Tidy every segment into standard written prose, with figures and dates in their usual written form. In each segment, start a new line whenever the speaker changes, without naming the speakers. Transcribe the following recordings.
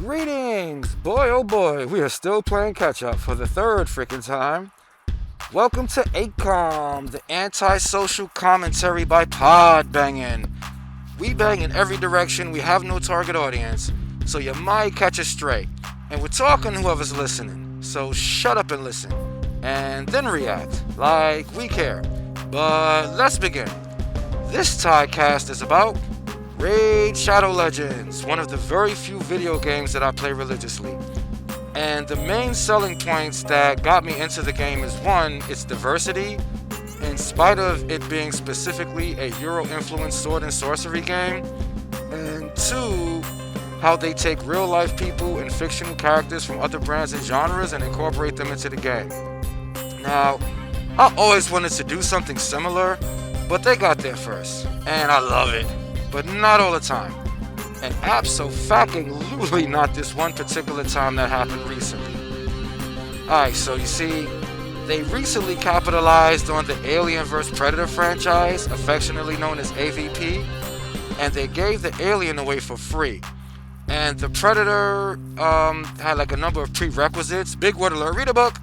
Greetings! Boy, oh boy, we are still playing catch up for the third freaking time. Welcome to A-Comm, the anti-social commentary by Bangin. We bang in every direction, we have no target audience, so you might catch us straight. And we're talking to whoever's listening, so shut up and listen. And then react, like we care. But let's begin. This Todd-cast is about Raid Shadow Legends, one of the very few video games that I play religiously. And the main selling points that got me into the game is one, its diversity, in spite of it being specifically a Euro-influenced sword and sorcery game, and two, how they take real-life people and fictional characters from other brands and genres and incorporate them into the game. Now, I always wanted to do something similar, but they got there first, and I love it. But not all the time. And abso-fucking-lutely not this one particular time that happened recently. Alright, so you see, they recently capitalized on the Alien vs. Predator franchise, affectionately known as AVP, and they gave the Alien away for free. And the Predator had like a number of prerequisites. Big word alert, read a book!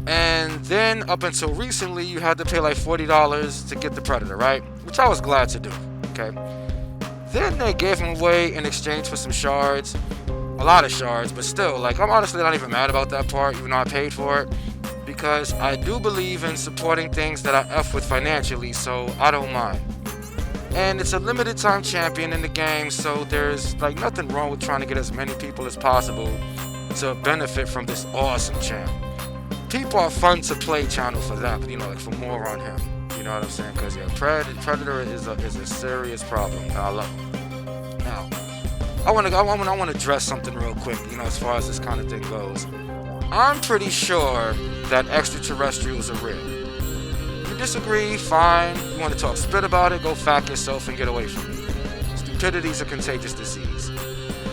And then, up until recently, you had to pay like $40 to get the Predator, right? Which I was glad to do, okay? Then they gave him away in exchange for some shards. A lot of shards, but still, like, I'm honestly not even mad about that part, even though I paid for it. Because I do believe in supporting things that I F with financially, so I don't mind. And it's a limited time champion in the game, so there's, like, nothing wrong with trying to get as many people as possible to benefit from this awesome champ. People are fun to play channel for that, but, you know, like, for more on him. You know what I'm saying? Because, yeah, Predator is a serious problem. I love him. Now, I want to address something real quick, you know, as far as this kind of thing goes. I'm pretty sure that extraterrestrials are real. You disagree, fine. You want to talk spit about it, go fuck yourself and get away from me. Stupidity is a contagious disease.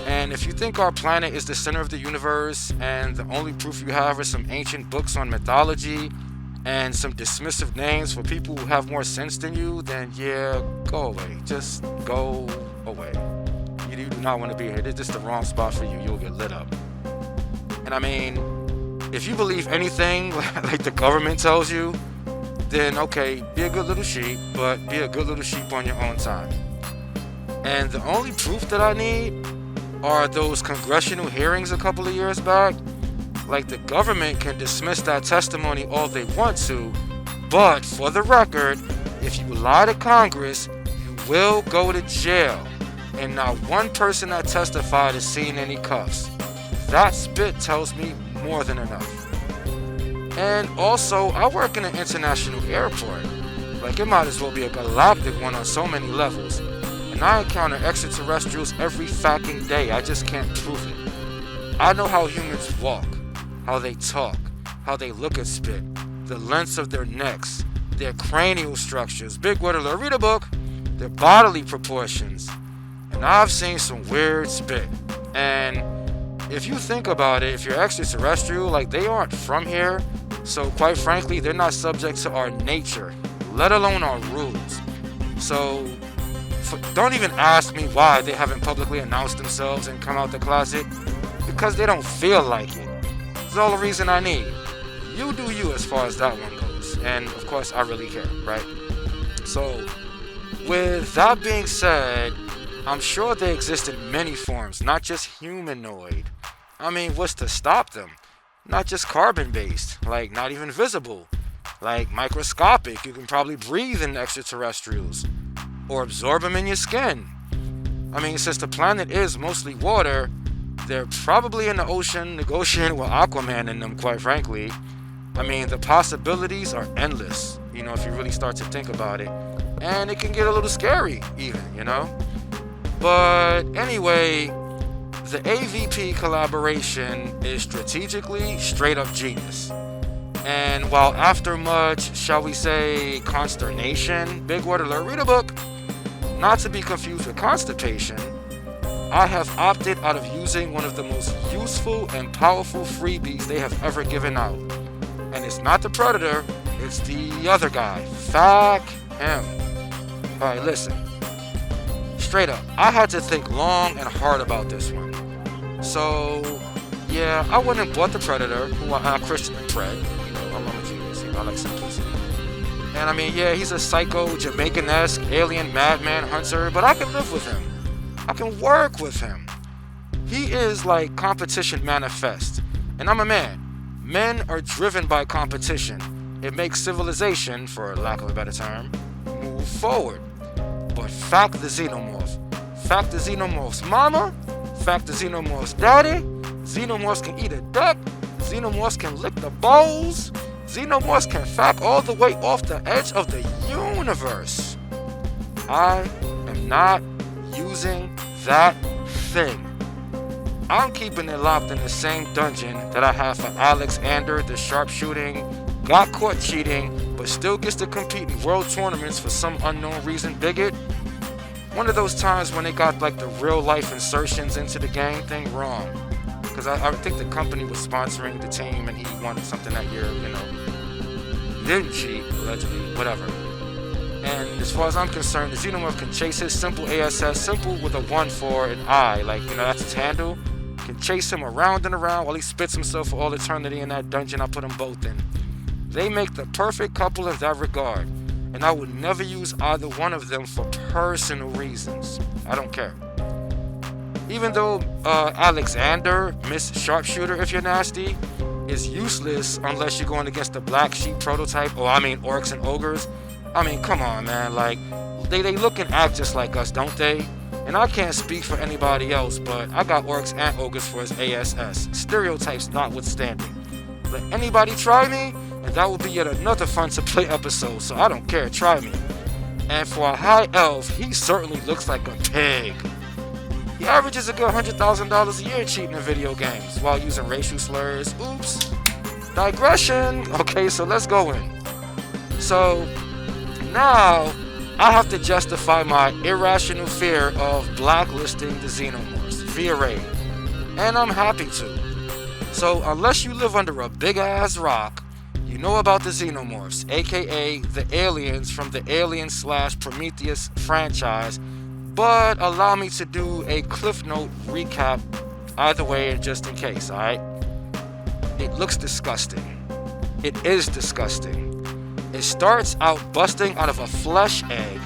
And if you think our planet is the center of the universe and the only proof you have are some ancient books on mythology and some dismissive names for people who have more sense than you, then yeah, go away. Just go away. You do not want to be here. This is the wrong spot for you. You'll get lit up. And I mean, if you believe anything like the government tells you, then okay, be a good little sheep, but be a good little sheep on your own time. And the only proof that I need are those congressional hearings a couple of years back. Like, the government can dismiss that testimony all they want to, but for the record, if you lie to Congress, you will go to jail. And not one person that testified is seen any cuffs. That spit tells me more than enough. And also, I work in an international airport. Like, it might as well be a galactic one on so many levels. And I encounter extraterrestrials every fucking day. I just can't prove it. I know how humans walk, how they talk, how they look at spit, the lengths of their necks, their cranial structures, big word alert, read a book, their bodily proportions. And I've seen some weird spit. And if you think about it, if you're extraterrestrial, like, they aren't from here, so quite frankly, they're not subject to our nature, let alone our rules. So don't even ask me why they haven't publicly announced themselves and come out the closet, because they don't feel like it. That's all the reason I need. You do you as far as that one goes. And of course, I really care, right? So, with that being said, I'm sure they exist in many forms, not just humanoid. I mean, what's to stop them? Not just carbon-based, like not even visible. Like microscopic, you can probably breathe in extraterrestrials. Or absorb them in your skin. I mean, since the planet is mostly water, they're probably in the ocean negotiating with Aquaman in them, quite frankly. I mean, the possibilities are endless, you know, if you really start to think about it. And it can get a little scary, even, you know? But anyway, the AVP collaboration is strategically straight up genius. And while after much, shall we say, consternation, big word alert, read a book, not to be confused with constipation, I have opted out of using one of the most useful and powerful freebies they have ever given out. And it's not the Predator, it's the other guy. Fuck him. Alright, listen. Straight up, I had to think long and hard about this one. So, yeah, I went and bought the Predator, who I'm Christian and Pred. You know, I'm a genius. You know, I like simplicity. And I mean, yeah, he's a psycho, Jamaican-esque, alien, madman, hunter, but I can live with him. I can work with him. He is like competition manifest. And I'm a man. Men are driven by competition. It makes civilization, for lack of a better term, move forward. But fact the Xenomorph. Fact the Xenomorph's mama. Fact the Xenomorph's daddy. Xenomorphs can eat a duck. Xenomorphs can lick the bowls. Xenomorphs can fact all the way off the edge of the universe. I am not using that thing. I'm keeping it locked in the same dungeon that I have for Alexander, the sharpshooting, got caught cheating, but still gets to compete in world tournaments for some unknown reason bigot. One of those times when they got like the real life insertions into the gang thing wrong. Because I think the company was sponsoring the team and he wanted something that year, you know. He didn't cheat, allegedly, whatever. And as far as I'm concerned, the Xenomorph can chase his simple ASS, simple with a 1 for an I, like, you know, that's its handle. Can chase him around and around while he spits himself for all eternity in that dungeon I put them both in. They make the perfect couple in that regard, and I would never use either one of them for personal reasons. I don't care. Even though Alexander, Miss Sharpshooter if you're nasty, is useless unless you're going against the black sheep prototype, orcs and ogres. I mean, come on, man, like, they look and act just like us, don't they? And I can't speak for anybody else, but I got orcs and ogres for his ASS, stereotypes notwithstanding. Let anybody try me, and that will be yet another fun to play episode, so I don't care, try me. And for a high elf, he certainly looks like a pig. He averages a good $100,000 a year cheating in video games, while using racial slurs. Oops. Digression. Okay, so let's go in. So, now, I have to justify my irrational fear of blacklisting the Xenomorphs via raid. And I'm happy to. So, unless you live under a big-ass rock, you know about the Xenomorphs, aka the aliens from the Alien/Prometheus franchise, but allow me to do a Cliff Note recap either way, just in case, alright? It looks disgusting. It is disgusting. It starts out busting out of a flesh egg,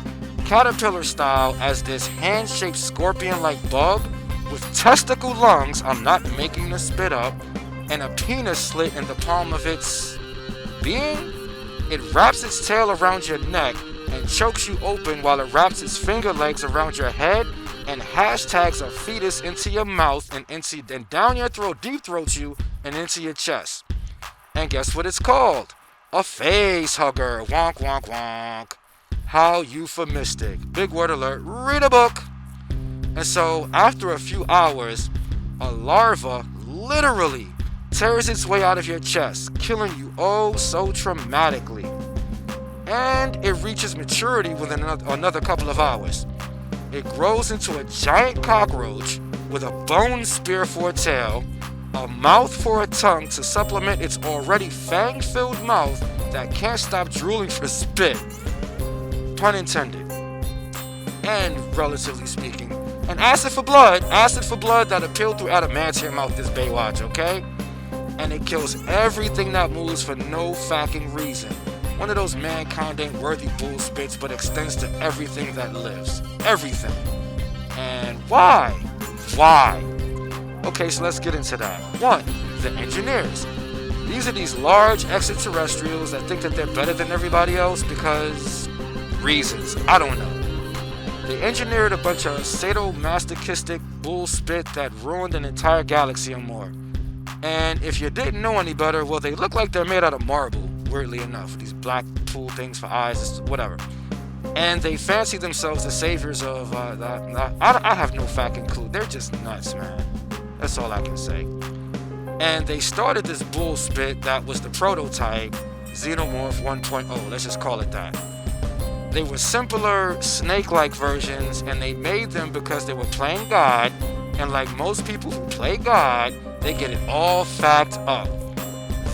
caterpillar style, as this hand-shaped scorpion-like bug with testicle lungs, I'm not making this spit up, and a penis slit in the palm of its being. It wraps its tail around your neck and chokes you open while it wraps its finger legs around your head and hashtags a fetus into your mouth and down your throat, deep throats you, and into your chest. And guess what it's called? A face hugger. Wonk, wonk, wonk. How euphemistic. Big word alert. Read a book. And so, after a few hours, a larva literally tears its way out of your chest, killing you oh so traumatically. And it reaches maturity within another couple of hours. It grows into a giant cockroach with a bone spear for a tail, a mouth for a tongue to supplement its already fang-filled mouth that can't stop drooling for spit. Pun intended. And relatively speaking. And acid for blood that appealed through adamantium mouth this Baywatch, okay? And it kills everything that moves for no fucking reason. One of those mankind ain't worthy bull spits, but extends to everything that lives. Everything. And why? Why? Okay, so let's get into that. 1. The engineers. These are these large extraterrestrials that think that they're better than everybody else because reasons. I don't know. They engineered a bunch of sadomasochistic bull spit that ruined an entire galaxy or more. And if you didn't know any better, well, they look like they're made out of marble, weirdly enough. These black pool things for eyes, whatever. And they fancy themselves the saviors of I have no fucking clue. They're just nuts, man. That's all I can say. And they started this bull spit that was the prototype, Xenomorph 1.0. Let's just call it that. They were simpler, snake-like versions, and they made them because they were playing God. And like most people who play God, they get it all fact up.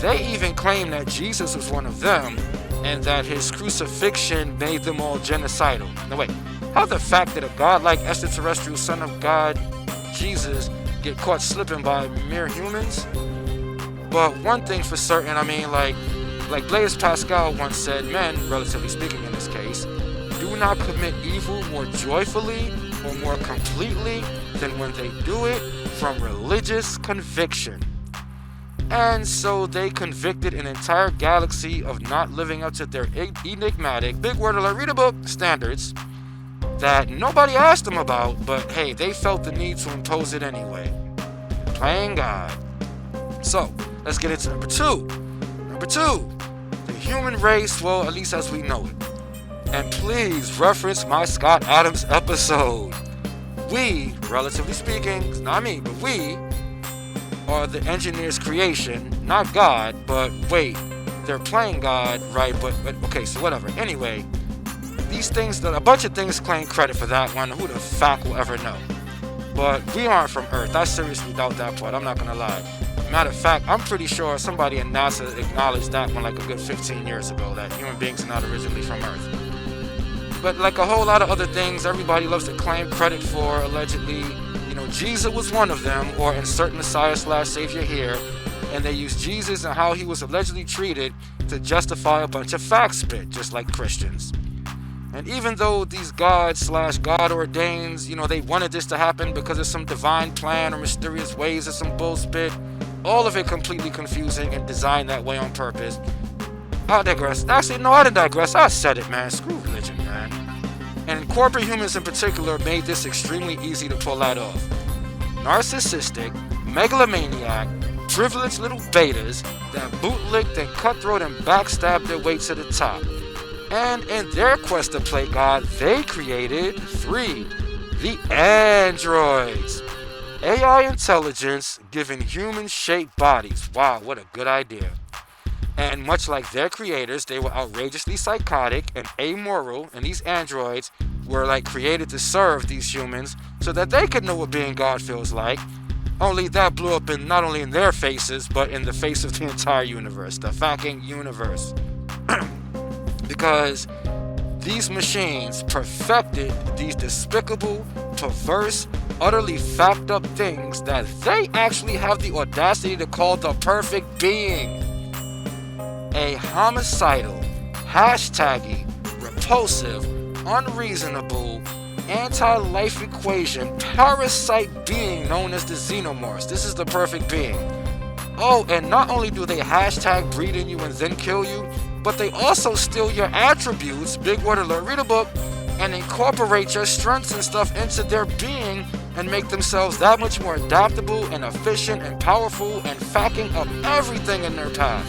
They even claim that Jesus was one of them, and that his crucifixion made them all genocidal. Now wait, how the fact that a godlike extraterrestrial son of God, Jesus, get caught slipping by mere humans. But one thing for certain, I mean, like Blaise Pascal once said, men, relatively speaking in this case, do not commit evil more joyfully or more completely than when they do it from religious conviction. And so they convicted an entire galaxy of not living up to their enigmatic, big word alert, read a book, standards that nobody asked them about, but hey, they felt the need to impose it anyway. Playing God. So, let's get into number two. Number two, the human race, well, at least as we know it. And please reference my Scott Adams episode. We, relatively speaking, it's not me, but we are the engineer's creation, not God, but wait, they're playing God, right? But okay, so whatever. Anyway, these things, a bunch of things claim credit for that one. Who the fuck will ever know? But we aren't from Earth. I seriously doubt that part. I'm not gonna lie. Matter of fact, I'm pretty sure somebody in NASA acknowledged that one like a good 15 years ago, that human beings are not originally from Earth. But like a whole lot of other things, everybody loves to claim credit for, allegedly. You know, Jesus was one of them, or insert Messiah/Savior here, and they use Jesus and how he was allegedly treated to justify a bunch of fact spit, just like Christians. And even though these gods/God ordains, you know, they wanted this to happen because of some divine plan or mysterious ways or some bullshit, all of it completely confusing and designed that way on purpose. I digress. Actually, no, I didn't digress. I said it, man. Screw religion, man. And corporate humans in particular made this extremely easy to pull that off. Narcissistic, megalomaniac, privileged little betas that bootlicked and cutthroat and backstabbed their way to the top. And in their quest to play God, they created 3, the androids. AI intelligence given human-shaped bodies. Wow, what a good idea. And much like their creators, they were outrageously psychotic and amoral, and these androids were like created to serve these humans so that they could know what being God feels like. Only that blew up in not only in their faces, but in the face of the entire universe, the fucking universe. Because these machines perfected these despicable, perverse, utterly fact up things that they actually have the audacity to call the perfect being. A homicidal, hashtaggy, repulsive, unreasonable, anti-life equation, parasite being known as the Xenomorphs. This is the perfect being. Oh, and not only do they hashtag breed in you and then kill you, but they also steal your attributes, big word alert, read a book, and incorporate your strengths and stuff into their being and make themselves that much more adaptable and efficient and powerful and fucking up everything in their path.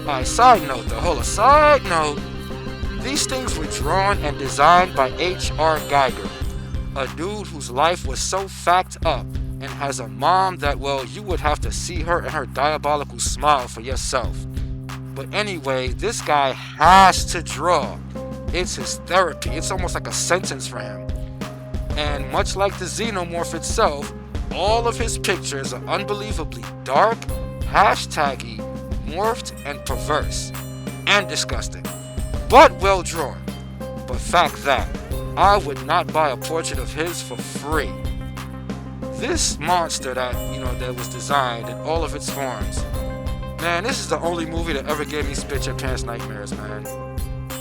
Alright, side note though, hold on, side note. These things were drawn and designed by H.R. Geiger, a dude whose life was so fact up and has a mom that, well, you would have to see her and her diabolical smile for yourself. But anyway, this guy has to draw. It's his therapy. It's almost like a sentence for him. And much like the Xenomorph itself, all of his pictures are unbelievably dark, hashtaggy, morphed, and perverse. And disgusting. But well drawn. But fact that, I would not buy a portrait of his for free. This monster that was designed in all of its forms. Man, this is the only movie that ever gave me spit your pants nightmares, man.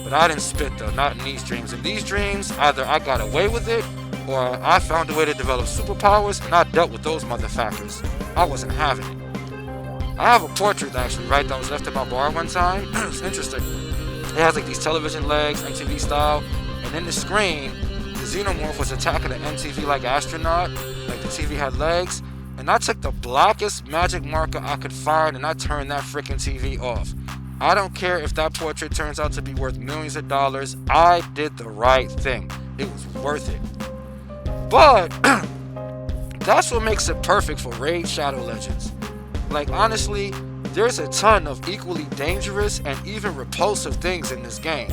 But I didn't spit though, not in these dreams. In these dreams, either I got away with it, or I found a way to develop superpowers, and I dealt with those motherfuckers. I wasn't having it. I have a portrait actually, right, that was left in my bar one time. It's interesting. It has like these television legs, MTV style, and in the screen, the Xenomorph was attacking an MTV like astronaut, like the TV had legs. And I took the blackest magic marker I could find and I turned that freaking TV off. I don't care if that portrait turns out to be worth millions of dollars. I did the right thing. It was worth it. But that's what makes it perfect for Raid Shadow Legends. Like honestly, there's a ton of equally dangerous and even repulsive things in this game.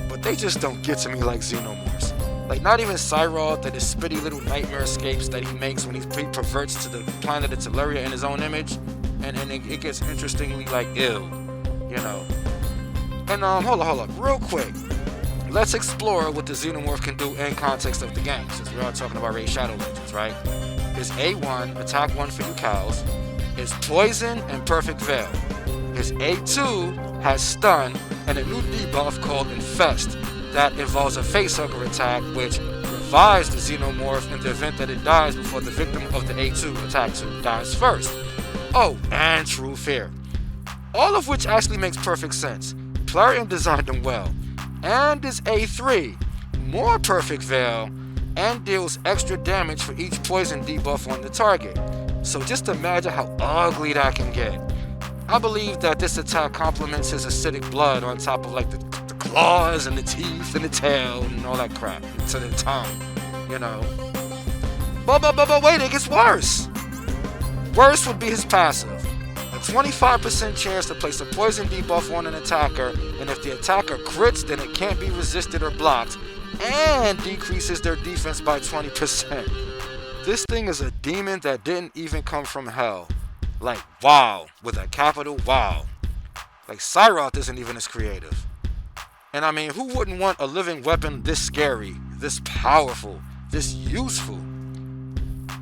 But they just don't get to me like Xenomorphs. Like, not even Cyrod, that his spitty little nightmare escapes that he makes when he perverts to the planet of Teleria in his own image. And it gets interestingly, like, ill, you know. And, hold up, real quick. Let's explore what the Xenomorph can do in context of the game, since we are talking about Raid Shadow Legends, right? is A1, attack 1 for you cows, is Poison and Perfect Veil. His A2 has Stun and a new debuff called Infest that involves a facehugger attack which revives the Xenomorph in the event that it dies before the victim of the A2 attack 2 dies first. Oh, and True Fear. All of which actually makes perfect sense. Plarium designed them well. And his A3, more Perfect Veil, and deals extra damage for each poison debuff on the target. So just imagine how ugly that can get. I believe that this attack complements his acidic blood on top of like the claws and the teeth and the tail and all that crap. To the tongue, you know. But wait, it gets worse. Worse would be his passive. A 25% chance to place a poison debuff on an attacker, and if the attacker crits, then it can't be resisted or blocked, and decreases their defense by 20%. This thing is a demon that didn't even come from hell. Like, wow, with a capital wow. Like, Cyroth isn't even as creative. And I mean, who wouldn't want a living weapon this scary, this powerful, this useful?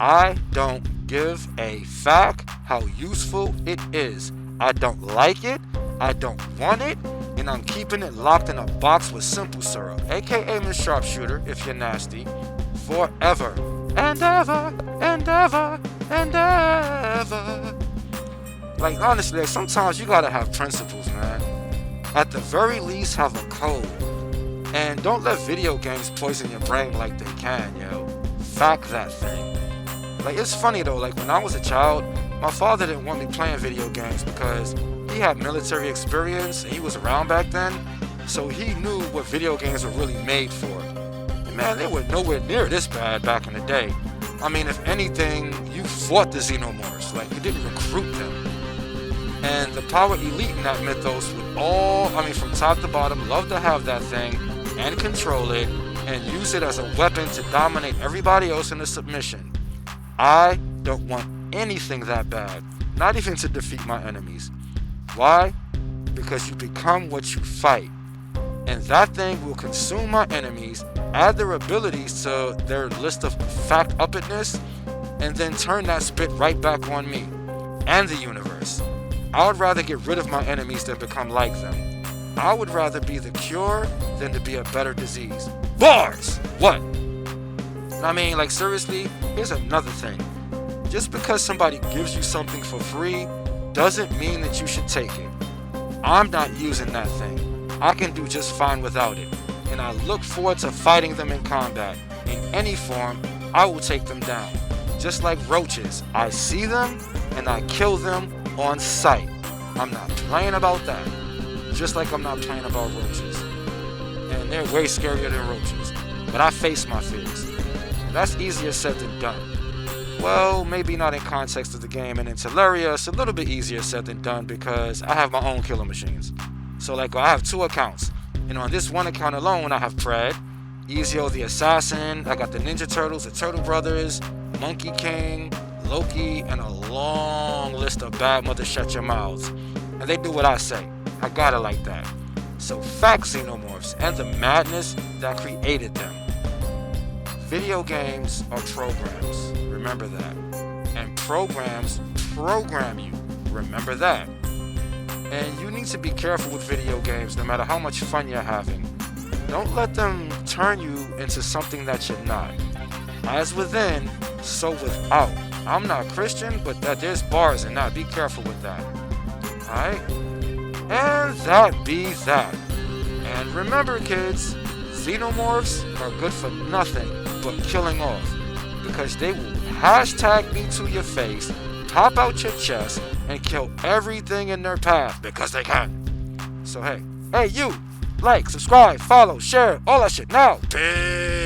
I don't give a fuck how useful it is. I don't like it, I don't want it, and I'm keeping it locked in a box with simple syrup, aka Miss Sharpshooter if you're nasty, forever and ever and ever and ever. Like, honestly, like, sometimes you gotta have principles, man. At the very least, have a code. And don't let video games poison your brain like they can, yo. Fuck that thing. Like, it's funny though, like when I was a child, my father didn't want me playing video games because he had military experience and he was around back then, so he knew what video games were really made for. And man, they were nowhere near this bad back in the day. I mean, if anything, you fought the Xenomorphs, like you didn't recruit them. And the power elite in that mythos would all, I mean from top to bottom, love to have that thing and control it and use it as a weapon to dominate everybody else into submission. I don't want anything that bad, not even to defeat my enemies. Why? Because you become what you fight. And that thing will consume my enemies, add their abilities to their list of fact-uppedness, and then turn that spit right back on me and the universe. I would rather get rid of my enemies than become like them. I would rather be the cure than to be a better disease. Bars! What? I mean, like seriously, here's another thing. Just because somebody gives you something for free doesn't mean that you should take it. I'm not using that thing. I can do just fine without it. And I look forward to fighting them in combat. In any form, I will take them down. Just like roaches, I see them and I kill them on sight. I'm not playing about that. Just like I'm not playing about roaches. And they're way scarier than roaches. But I face my fears. And that's easier said than done. Well, maybe not in context of the game, and in Terraria, it's a little bit easier said than done because I have my own killer machines. So like I have 2 accounts, and on this one account alone I have Pred, Ezio the Assassin, I got the Ninja Turtles, the Turtle Brothers, Monkey King, Loki, and a long list of bad mothers shut your mouths. And they do what I say. I got it like that. So fuck Xenomorphs and the madness that created them. Video games are programs. Remember that. And programs program you. Remember that. And you need to be careful with video games no matter how much fun you're having. Don't let them turn you into something that you're not. As within, so without. I'm not Christian, but there's bars in that. Be careful with that. Alright? And that be that. And remember, kids, Xenomorphs are good for nothing but killing off. Because they will hashtag me to your face, pop out your chest, and kill everything in their path because they can. So hey you, like, subscribe, follow, share, all that shit now. Peace.